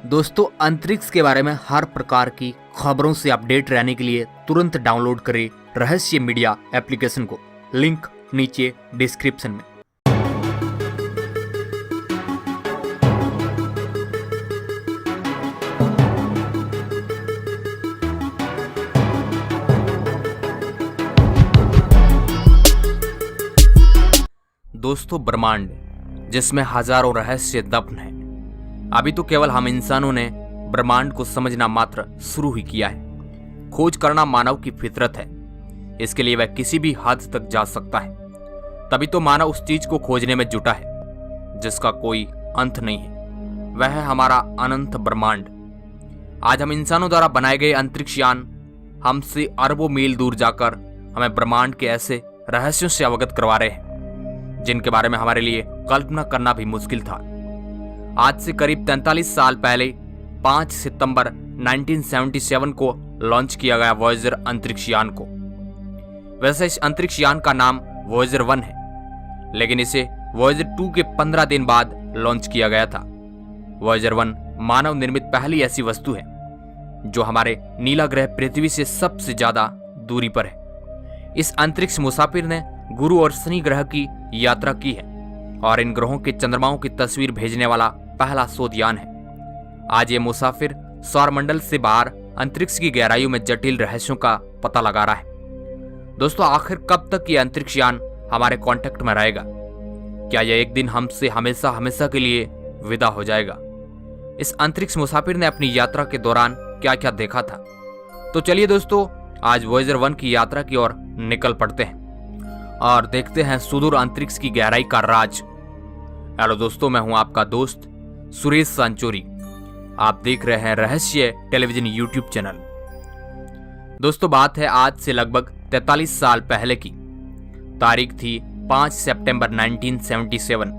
दोस्तों, अंतरिक्ष के बारे में हर प्रकार की खबरों से अपडेट रहने के लिए तुरंत डाउनलोड करें रहस्य मीडिया एप्लीकेशन को। लिंक नीचे डिस्क्रिप्शन में। दोस्तों, ब्रह्मांड जिसमें हजारों रहस्य दफन हैं। अभी तो केवल हम इंसानों ने ब्रह्मांड को समझना मात्र शुरू ही किया है। खोज करना मानव की फितरत है। इसके लिए वह किसी भी हद तक जा सकता है। तभी तो मानव उस चीज को खोजने में जुटा है जिसका कोई अंत नहीं है। वह है हमारा अनंत ब्रह्मांड। आज हम इंसानों द्वारा बनाए गए अंतरिक्ष यान हमसे अरबों मील दूर जाकर हमें ब्रह्मांड के ऐसे रहस्यों से अवगत करवा रहे हैं जिनके बारे में हमारे लिए कल्पना करना भी मुश्किल था। आज से करीब 43 साल पहले 5 सितंबर 1977 को लॉन्च किया गया वॉयेजर अंतरिक्ष यान को। वैसे इस अंतरिक्ष यान का नाम वॉयेजर 1 है, लेकिन इसे वॉयेजर 2 के 15 दिन बाद लॉन्च किया गया था। वॉयेजर 1 मानव निर्मित पहली ऐसी वस्तु है जो हमारे नीला ग्रह पृथ्वी से सबसे ज्यादा दूरी पर है। इस अंतरिक्ष मुसाफिर ने गुरु और शनि ग्रह की यात्रा की है और इन ग्रहों के चंद्रमाओं की तस्वीर भेजने वाला पहला शोधयान है। आज ये मुसाफिर सौरमंडल से बाहर अंतरिक्ष की गहराइयों में जटिल रहस्यों का पता लगा रहा है। दोस्तों, आखिर कब तक ये अंतरिक्ष यान हमारे कांटेक्ट में रहेगा? क्या यह एक दिन हमसे हमेशा हमेशा के लिए विदा हो जाएगा? इस अंतरिक्ष मुसाफिर ने अपनी यात्रा के दौरान क्या क्या देखा था? तो चलिए दोस्तों, आज वॉयेजर 1 की यात्रा की ओर निकल पड़ते हैं और देखते हैं सुदूर अंतरिक्ष की गहराई का राज। हेलो दोस्तों, मैं हूं आपका दोस्त सुरेश सांचोरी। आप देख रहे हैं रहस्य टेलीविजन यूट्यूब चैनल। दोस्तों, बात है आज से लगभग 43 साल पहले की। तारीख थी 5 सितंबर 1977।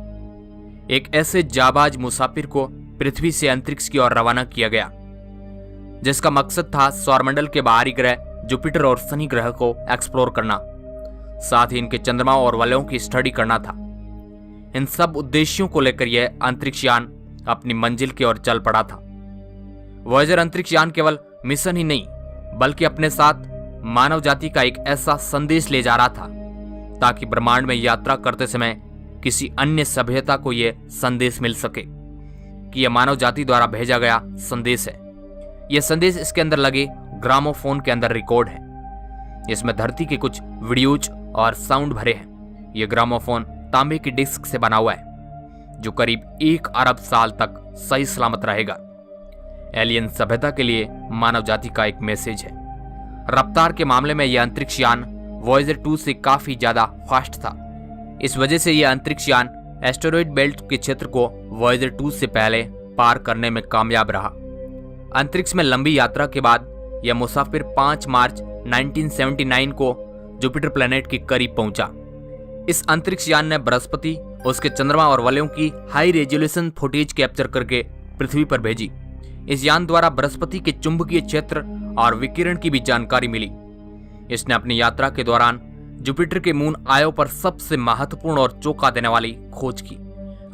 एक ऐसे जाबाज मुसाफिर को पृथ्वी से अंतरिक्ष की ओर रवाना किया गया जिसका मकसद था सौरमंडल के बाहरी ग्रह जुपिटर और शनि ग्रह को एक्सप्लोर करना, साथ ही इनके चंद्रमाओं और वलयों की स्टडी करना था। इन सब उद्देश्यों को लेकर यह अंतरिक्ष यान अपनी मंजिल की ओर चल पड़ा था। वॉयेजर अंतरिक्ष यान केवल मिशन ही नहीं बल्कि अपने साथ मानव जाति का एक ऐसा संदेश ले जा रहा था ताकि ब्रह्मांड में यात्रा करते समय किसी अन्य सभ्यता को यह संदेश मिल सके कि यह मानव जाति द्वारा भेजा गया संदेश है। यह संदेश इसके अंदर लगे ग्रामोफोन के अंदर रिकॉर्ड है। इसमें धरती के कुछ वीडियोज और साउंड भरे हैं। यह ग्रामोफोन तांबे की डिस्क से बना हुआ है जो करीब 1 अरब साल तक सही सलामत रहेगा। एलियन सभ्यता के लिए मानव जाति का एक मैसेज है। रफ्तार के मामले में यह अंतरिक्ष यान वॉयेजर 2 से काफी ज्यादा फास्ट था। इस वजह से यह अंतरिक्ष यान एस्टेरॉयड बेल्ट के क्षेत्र को वॉयेजर 2 से पहले पार करने में कामयाब रहा। अंतरिक्ष में लंबी यात्रा के बाद यह मुसाफिर 5 मार्च 1979 को जुपिटर प्लेनेट के करीब पहुंचा। इस अंतरिक्ष यान ने बृहस्पति, उसके चंद्रमा और वलयों की हाई रेजोल्यूशन फुटेज कैप्चर करके पृथ्वी पर भेजी। इस यान द्वारा बृहस्पति के चुंबकीय क्षेत्र और विकिरण की भी जानकारी मिली। इसने अपनी यात्रा के दौरान जुपिटर के मून आयो पर सबसे महत्वपूर्ण और चौंका देने वाली खोज की।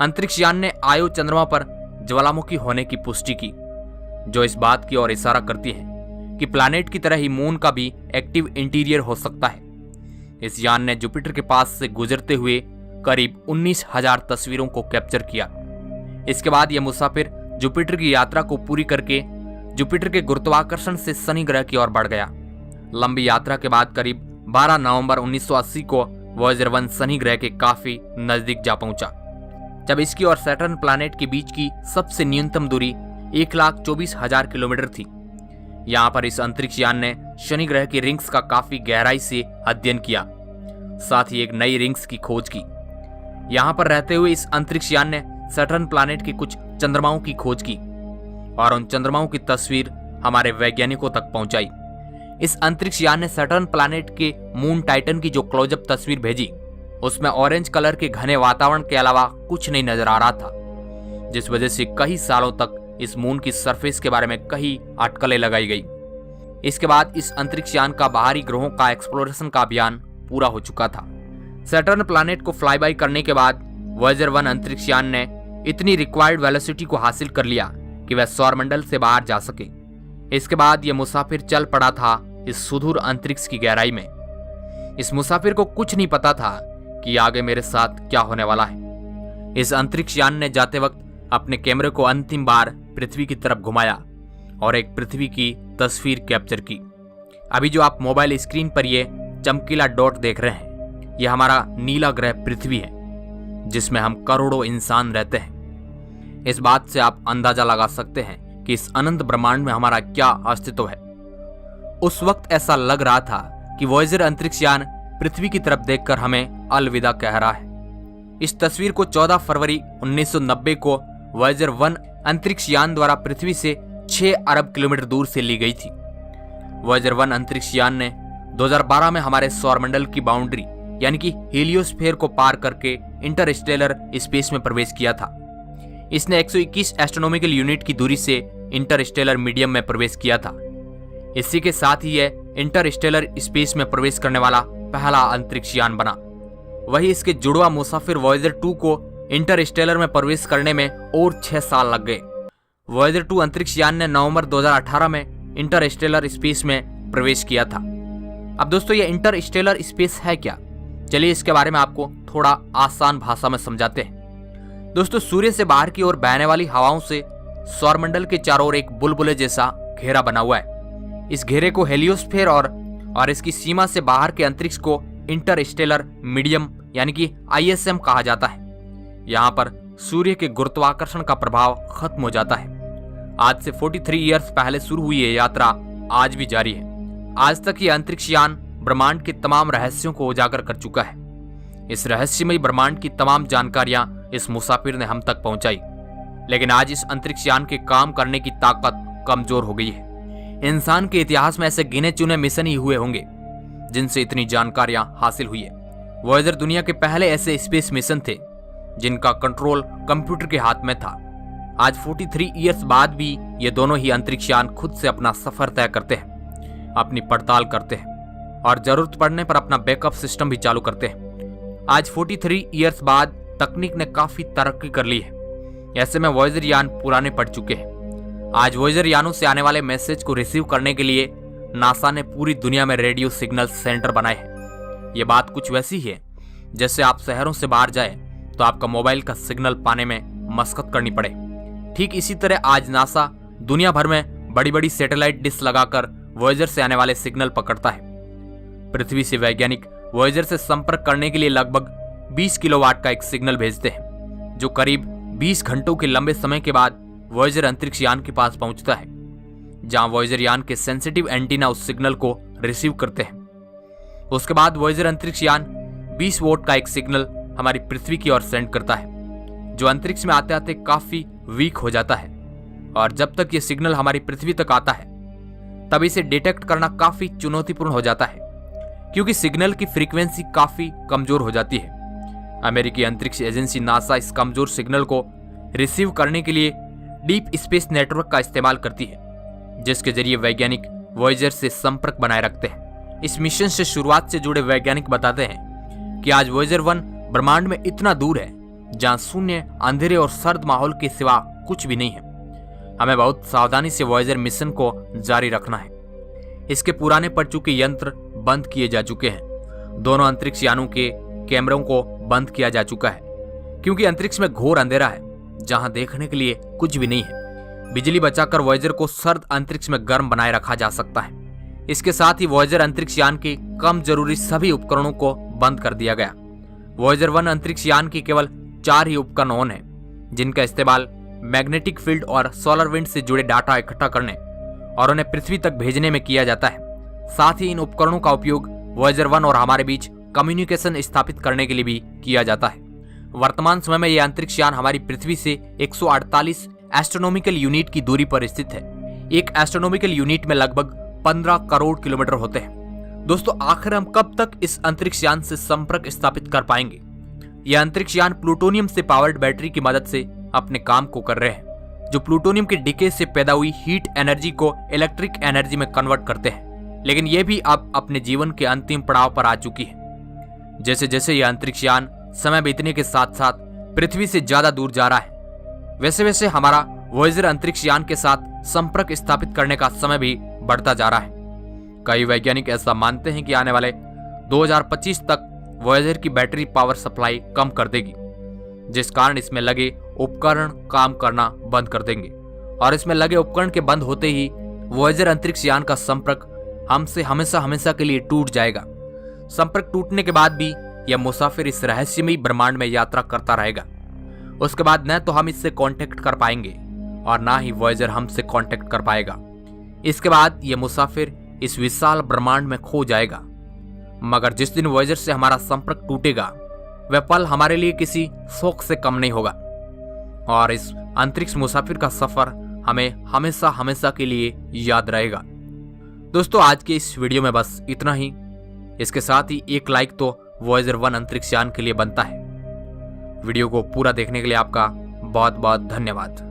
अंतरिक्ष यान ने आयो चंद्रमा पर ज्वालामुखी होने की पुष्टि की, जो इस बात की ओर इशारा करती है कि प्लैनेट की तरह ही मून का भी एक्टिव इंटीरियर हो सकता है। इस यान ने जुपिटर के पास से गुजरते हुए करीब 19,000 तस्वीरों को कैप्चर किया। इसके बाद यह मुसाफिर जुपिटर की यात्रा को पूरी करके जुपिटर के गुरुत्वाकर्षण से शनि ग्रह की ओर बढ़ गया। लंबी यात्रा के बाद करीब 12 नवंबर 1980 को वॉयेजर 1 शनि ग्रह के काफी नजदीक जा पहुंचा, जब इसकी और सैटर्न प्लैनेट के बीच की सबसे न्यूनतम दूरी 1,24,000 किलोमीटर थी। यहाँ पर इस अंतरिक्ष यान ने शनि ग्रह की रिंग्स का काफी गहराई से अध्ययन किया, साथ ही एक नई रिंग्स की खोज की। यहाँ पर रहते हुए इस अंतरिक्ष यान ने सैटर्न प्लैनेट के कुछ चंद्रमाओं की खोज की और उन चंद्रमाओं की तस्वीर हमारे वैज्ञानिकों तक पहुंचाई। इस अंतरिक्ष यान ने सैटर्न प्लैनेट के मून टाइटन की जो क्लोजअप तस्वीर भेजी, उसमें ऑरेंज कलर के घने वातावरण के अलावा कुछ नहीं नजर आ रहा था, जिस वजह से कई सालों तक इस मून की सरफेस के बारे में कई अटकलें लगाई गई। इसके बाद इस अंतरिक्ष यान का बाहरी ग्रहों का एक्सप्लोरेशन का अभियान पूरा हो चुका था। सैटर्न प्लैनेट को फ्लाई बाय करने के बाद वॉयेजर 1 अंतरिक्ष यान ने इतनी रिक्वायर्ड वेलोसिटी को हासिल कर लिया कि वह सौरमंडल से बाहर जा सके। इसके बाद यह मुसाफिर चल पड़ा था इस सुदूर अंतरिक्ष की गहराई में। इस मुसाफिर को कुछ नहीं पता था कि आगे मेरे साथ क्या होने वाला है। इस अंतरिक्ष यान ने जाते वक्त अपने कैमरे को अंतिम बार पृथ्वी की तरफ घुमाया और एक पृथ्वी की तस्वीर कैप्चर की। अभी जो आप मोबाइल स्क्रीन पर ये चमकीला डॉट देख रहे हैं, यह हमारा नीला ग्रह पृथ्वी है, जिसमें हम करोड़ों इंसान रहते हैं। इस बात से आप अंदाजा लगा सकते हैं कि इस अनंत ब्रह्मांड में हमारा क्या अस्तित्व है। उस वक्त ऐसा लग रहा था कि वॉयेजर अंतरिक्ष यान पृथ्वी की तरफ देखकर हमें अलविदा कह रहा है। इस तस्वीर को 14 फरवरी 1990 को वॉयेजर 1 अंतरिक्ष यान द्वारा पृथ्वी से 6 अरब किलोमीटर दूर से ली गई थी। वॉयेजर 1 अंतरिक्ष यान ने 2012 में हमारे सौरमंडल की बाउंड्री यानी कि हीलियोस्फीयर को पार करके इंटरस्टेलर स्पेस में प्रवेश किया था। इसने 121 एस्ट्रोनॉमिकल यूनिट की दूरी से इंटरस्टेलर मीडियम में प्रवेश किया था। इसी के साथ ही यह इंटरस्टेलर स्पेस में प्रवेश करने वाला पहला अंतरिक्ष यान बना। वही इसके जुड़वा मुसाफिर वॉयेजर 2 को इंटरस्टेलर में प्रवेश करने में और 6 साल लग गए। वॉयेजर 2 अंतरिक्ष यान ने नवंबर 2018 में इंटरस्टेलर स्पेस में प्रवेश किया था। अब दोस्तों, ये इंटरस्टेलर स्पेस है क्या? चलिए इसके बारे में आपको थोड़ा आसान भाषा में समझाते हैं। दोस्तों, सूर्य से बाहर की ओर बहने वाली हवाओं से सौरमंडल के चारों ओर एक बुलबुले जैसा घेरा बना हुआ है। इस घेरे को हेलियोस्फीयर और इसकी सीमा से बाहर के अंतरिक्ष को इंटरस्टेलर मीडियम यानी कि ISM कहा जाता है। यहाँ पर सूर्य के गुरुत्वाकर्षण का प्रभाव खत्म हो जाता है। आज से 43 ईयर्स पहले शुरू हुई ये यात्रा आज भी जारी है। आज तक ये अंतरिक्ष यान ब्रह्मांड के तमाम रहस्यों को उजागर कर चुका है। इस रहस्यमयी ब्रह्मांड की तमाम जानकारियां इस मुसाफिर ने हम तक पहुंचाई। लेकिन आज इस अंतरिक्ष यान के काम करने की ताकत कमजोर हो गई है। इंसान के इतिहास में ऐसे गिने चुने मिशन ही हुए होंगे जिनसे इतनी जानकारियां हासिल हुई है। वॉयेजर दुनिया के पहले ऐसे स्पेस मिशन थे जिनका कंट्रोल कंप्यूटर के हाथ में था। आज 43 ईयर्स बाद भी ये दोनों ही अंतरिक्ष यान खुद से अपना सफर तय करते हैं, अपनी पड़ताल करते हैं और जरूरत पड़ने पर अपना बैकअप सिस्टम भी चालू करते हैं। आज 43 ईयर्स बाद तकनीक ने काफी तरक्की कर ली है। ऐसे में वॉयेजर यान पुराने पड़ चुके हैं। आज वॉयेजर यानों से आने वाले मैसेज को रिसीव करने के लिए नासा ने पूरी दुनिया में रेडियो सिग्नल सेंटर बनाए हैं। ये बात कुछ वैसी है जैसे आप शहरों से बाहर जाए तो आपका मोबाइल का सिग्नल पाने में मशक्कत करनी पड़े। ठीक इसी तरह आज नासा दुनिया भर में बड़ी बड़ी सैटेलाइट डिश लगाकर वॉयेजर से आने वाले सिग्नल पकड़ता है। पृथ्वी से वैज्ञानिक वॉयेजर से संपर्क करने के लिए लगभग 20 किलोवाट का एक सिग्नल भेजते हैं, जो करीब 20 घंटों के लंबे समय के बाद वॉयेजर अंतरिक्ष यान के पास पहुंचता है, जहां वॉयेजर यान के सेंसिटिव एंटीना उस सिग्नल को रिसीव करते हैं। उसके बाद वॉयेजर अंतरिक्ष यान 20 वोल्ट का एक सिग्नल हमारी पृथ्वी की ओर सेंड करता है, जो अंतरिक्ष में आते आते काफी वीक हो जाता है। और जब तक ये सिग्नल हमारी पृथ्वी तक आता है तब इसे डिटेक्ट करना काफी चुनौतीपूर्ण हो जाता है, क्योंकि सिग्नल की फ्रीक्वेंसी काफी कमजोर हो जाती है। अमेरिकी अंतरिक्ष एजेंसी नासा इस कमजोर सिग्नल को रिसीव करने के लिए डीप स्पेस नेटवर्क का इस्तेमाल करती है, जिसके जरिए वैज्ञानिक वॉयेजर से संपर्क बनाए रखते हैं। इस मिशन से शुरुआत से जुड़े वैज्ञानिक बताते हैं कि आज वॉयेजर 1 ब्रह्मांड में इतना दूर है जहां शून्य, अंधेरे और सर्द माहौल के सिवा कुछ भी नहीं है। हमें बहुत सावधानी से वॉयेजर मिशन को जारी रखना है। इसके पुराने पड़ चुके यंत्र बंद किए जा चुके हैं। दोनों अंतरिक्ष यानों के कैमरों को बंद किया जा चुका है, क्योंकि अंतरिक्ष में घोर अंधेरा है जहां देखने के लिए कुछ भी नहीं है। बिजली बचाकर वॉयेजर को सर्द अंतरिक्ष में गर्म बनाए रखा जा सकता है। इसके साथ ही वॉयेजर अंतरिक्ष यान के कम जरूरी सभी उपकरणों को बंद कर दिया गया। वॉयेजर 1 अंतरिक्ष यान की केवल 4 ही उपकरण ऑन है, जिनका इस्तेमाल मैग्नेटिक फील्ड और सोलर विंड से जुड़े डाटा इकट्ठा करने और उन्हें पृथ्वी तक भेजने में किया जाता है। साथ ही इन उपकरणों का उपयोग वॉयेजर 1 और हमारे बीच कम्युनिकेशन स्थापित करने के लिए भी किया जाता है। वर्तमान समय में यह अंतरिक्ष यान हमारी पृथ्वी से 148 एस्ट्रोनॉमिकल यूनिट की दूरी पर स्थित है। एक एस्ट्रोनॉमिकल यूनिट में लगभग 15 करोड़ किलोमीटर होते हैं। दोस्तों, आखिर हम कब तक इस अंतरिक्ष यान से संपर्क स्थापित कर पाएंगे? यह अंतरिक्ष यान प्लूटोनियम से पावर्ड बैटरी की मदद से अपने काम को कर रहे हैं, जो प्लूटोनियम के डिके से पैदा हुई हीट एनर्जी को इलेक्ट्रिक एनर्जी में कन्वर्ट करते हैं। लेकिन यह भी अब अपने जीवन के अंतिम पड़ाव पर आ चुकी है। जैसे जैसे यह अंतरिक्ष यान समय बीतने के साथ साथ पृथ्वी से ज्यादा दूर जा रहा है, वैसे वैसे हमारा वॉयेजर अंतरिक्ष यान के साथ संपर्क स्थापित करने का समय भी बढ़ता जा रहा है। कई वैज्ञानिक ऐसा मानते हैं कि आने वाले 2025 तक वॉयेजर की बैटरी पावर सप्लाई कम कर देगी, जिस कारण इसमें लगे उपकरण काम करना बंद कर देंगे और इसमें लगे उपकरण के बंद होते ही वॉयेजर अंतरिक्ष यान का संपर्क हमसे हमेशा हमेशा के लिए टूट जाएगा। संपर्क टूटने के बाद भी यह मुसाफिर इस रहस्यमयी ब्रह्मांड में यात्रा करता रहेगा। उसके बाद न तो हम इससे कांटेक्ट कर पाएंगे और ना ही वॉयेजर हमसे कांटेक्ट कर पाएगा। इसके बाद यह मुसाफिर इस विशाल ब्रह्मांड में खो जाएगा। मगर जिस दिन वॉयेजर से हमारा संपर्क टूटेगा वह पल हमारे लिए किसी शौक से कम नहीं होगा और इस अंतरिक्ष मुसाफिर का सफर हमें हमेशा हमेशा के लिए याद रहेगा। दोस्तों, आज के इस वीडियो में बस इतना ही। इसके साथ ही एक लाइक तो वॉयेजर 1 अंतरिक्ष यान के लिए बनता है। वीडियो को पूरा देखने के लिए आपका बहुत बहुत धन्यवाद।